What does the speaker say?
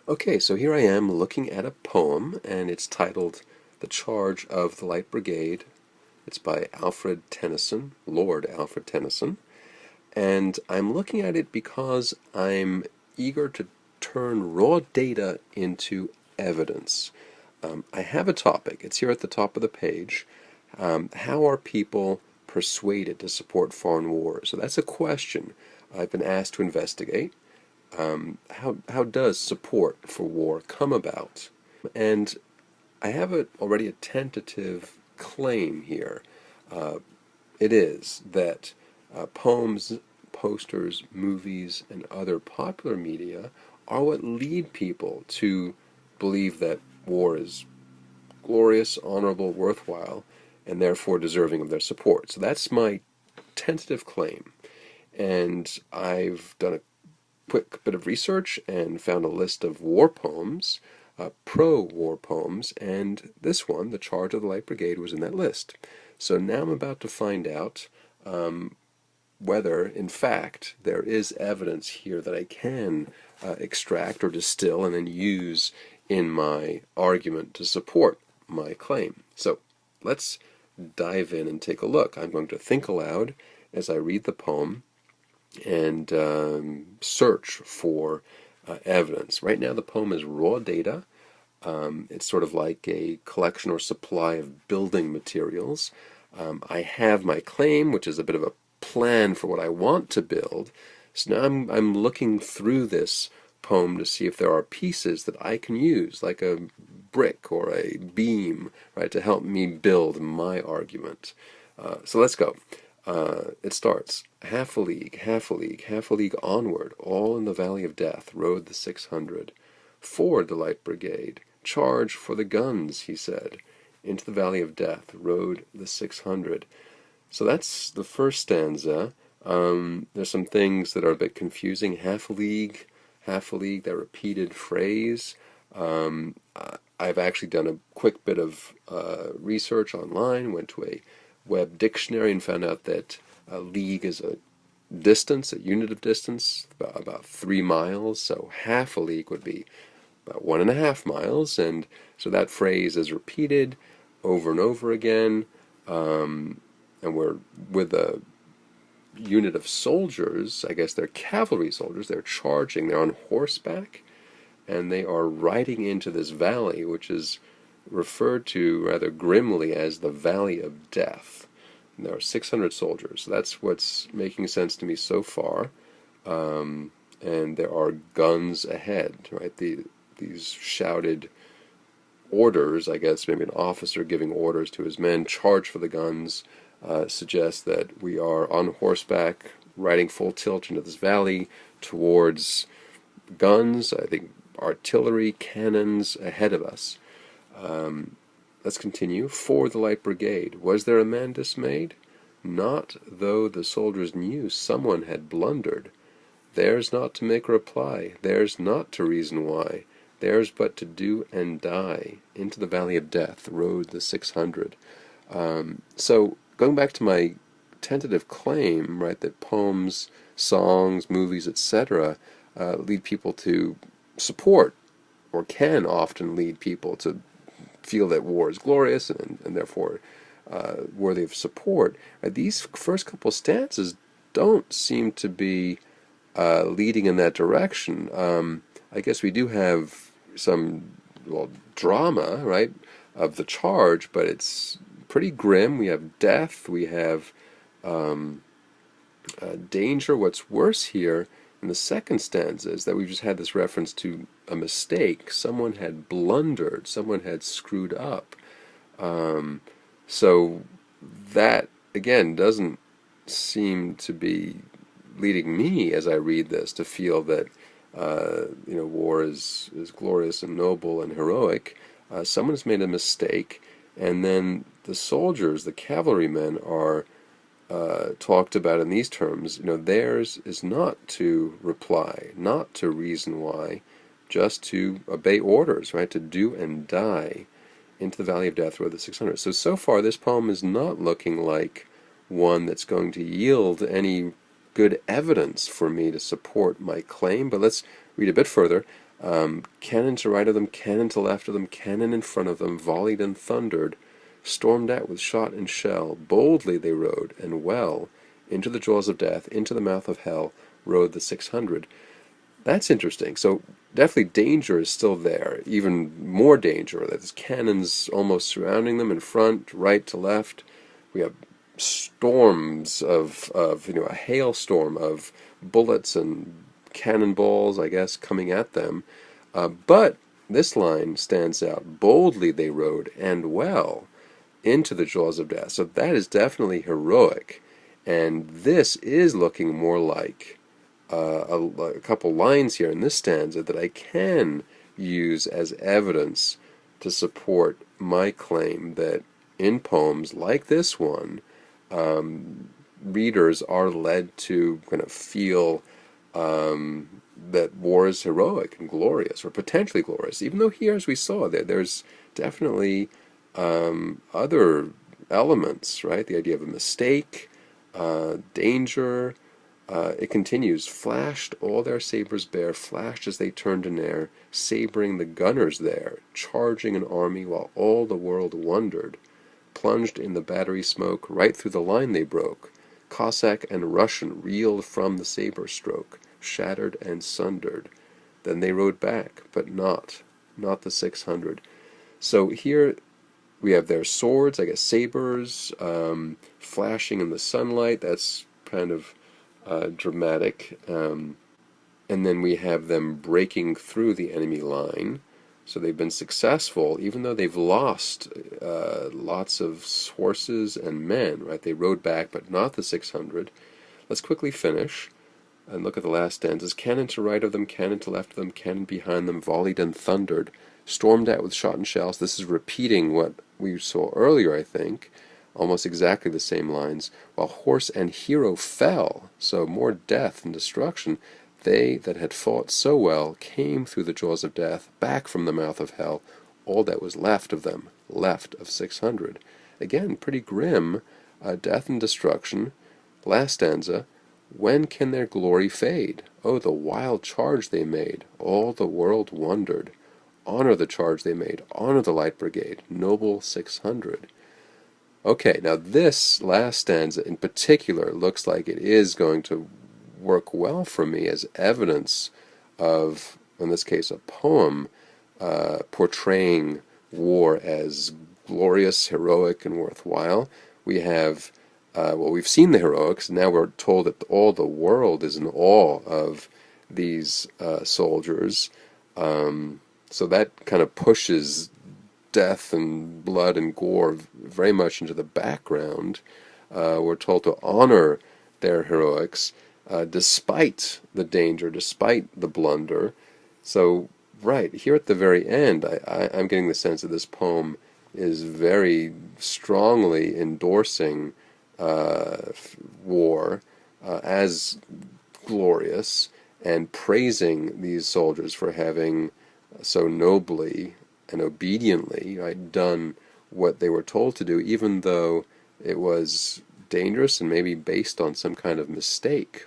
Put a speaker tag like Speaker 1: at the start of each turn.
Speaker 1: Okay, so here I am looking at a poem, and it's titled The Charge of the Light Brigade. It's by Alfred Tennyson, Lord Alfred Tennyson, and I'm looking at it because I'm eager to turn raw data into evidence. I have a topic. It's here at the top of the page. How are people persuaded to support foreign wars? So that's a question I've been asked to investigate. How does support for war come about? And I have already a tentative claim here. It is that poems, posters, movies, and other popular media are what lead people to believe that war is glorious, honorable, worthwhile, and therefore deserving of their support. So that's my tentative claim. And I've done a quick bit of research and found a list of war poems, pro-war poems, and this one, The Charge of the Light Brigade, was in that list. So now I'm about to find out whether, in fact, there is evidence here that I can extract or distill and then use in my argument to support my claim. So let's dive in and take a look. I'm going to think aloud as I read the poem and search for evidence. Right now the poem is raw data. It's sort of like a collection or supply of building materials. I have my claim, which is a bit of a plan for what I want to build. So now I'm looking through this poem to see if there are pieces that I can use, like a brick or a beam, right, to help me build my argument. So let's go. It starts, half a league, half a league, half a league onward, all in the valley of death, rode the 600. Forward the Light Brigade, charge for the guns, he said. Into the valley of death rode the 600. So that's the first stanza. There's some things that are a bit confusing. Half a league, that repeated phrase. I've actually done a quick bit of research online, went to a web dictionary and found out that a league is a distance, a unit of distance, about 3 miles. So half a league would be about 1.5 miles, and so that phrase is repeated over and over again. And we're with a unit of soldiers. I guess they're cavalry soldiers. They're charging. They're on horseback, and they are riding into this valley, which is referred to rather grimly as the Valley of Death. And there are 600 soldiers. So that's what's making sense to me so far. And there are guns ahead, right? These shouted orders, I guess maybe an officer giving orders to his men, charge for the guns, suggests that we are on horseback, riding full tilt into this valley towards guns, I think artillery, cannons ahead of us. Let's continue. For the Light Brigade, was there a man dismayed? Not though the soldiers knew someone had blundered. Theirs not to make reply, theirs not to reason why, theirs but to do and die. Into the valley of death rode the 600. So going back to my tentative claim, right, that poems, songs, movies, etc., lead people to support, or can often lead people to feel that war is glorious and therefore worthy of support. These first couple stanzas don't seem to be leading in that direction. I guess we do have some, well, drama, right, of the charge, but it's pretty grim. We have death, we have danger. What's worse here in the second stanza is that we've just had this reference to a mistake. Someone had blundered, someone had screwed up. So that, again, doesn't seem to be leading me, as I read this, to feel that war is glorious and noble and heroic. Someone has made a mistake, and then the soldiers, the cavalrymen, are talked about in these terms. Theirs is not to reply, not to reason why, just to obey orders, right? To do and die. Into the valley of death rode the 600. So far this poem is not looking like one that's going to yield any good evidence for me to support my claim. But let's read a bit further. Cannon to right of them, cannon to left of them, cannon in front of them, volleyed and thundered, stormed at with shot and shell. Boldly they rode, and well, into the jaws of death, into the mouth of hell, rode the 600. That's interesting. So definitely danger is still there, even more danger. There's cannons almost surrounding them in front, right to left. We have storms of a hailstorm of bullets and cannonballs, I guess, coming at them. But this line stands out. Boldly they rode, and well, into the jaws of death. So that is definitely heroic. And this is looking more like a couple lines here in this stanza that I can use as evidence to support my claim that in poems like this one, readers are led to kind of feel that war is heroic and glorious, or potentially glorious, even though here, as we saw, there's definitely other elements, right? The idea of a mistake, danger. It continues, flashed all their sabers bare, flashed as they turned in air, sabering the gunners there, charging an army while all the world wondered. Plunged in the battery smoke, right through the line they broke. Cossack and Russian reeled from the saber stroke, shattered and sundered. Then they rode back, but not the 600. So here we have their swords, I guess sabers, flashing in the sunlight. That's kind of dramatic. And then we have them breaking through the enemy line. So they've been successful, even though they've lost lots of horses and men, right? They rode back, but not the 600. Let's quickly finish and look at the last stanzas. Cannon to right of them, cannon to left of them, cannon behind them, volleyed and thundered, stormed at with shot and shells. This is repeating what we saw earlier, I think. Almost exactly the same lines. While horse and hero fell, so more death and destruction, they that had fought so well came through the jaws of death, back from the mouth of hell, all that was left of them, left of 600. Again, pretty grim, death and destruction. Last stanza, when can their glory fade? Oh, the wild charge they made, all the world wondered. Honor the charge they made, honor the Light Brigade, noble 600. Okay, now this last stanza in particular looks like it is going to work well for me as evidence of, in this case, a poem portraying war as glorious, heroic, and worthwhile. We have, we've seen the heroics, and now we're told that all the world is in awe of these soldiers. So that kind of pushes death and blood and gore very much into the background. We're told to honor their heroics, despite the danger, despite the blunder. So, right, here at the very end, I'm getting the sense that this poem is very strongly endorsing war as glorious and praising these soldiers for having so nobly and obediently, right, done what they were told to do, even though it was dangerous and maybe based on some kind of mistake.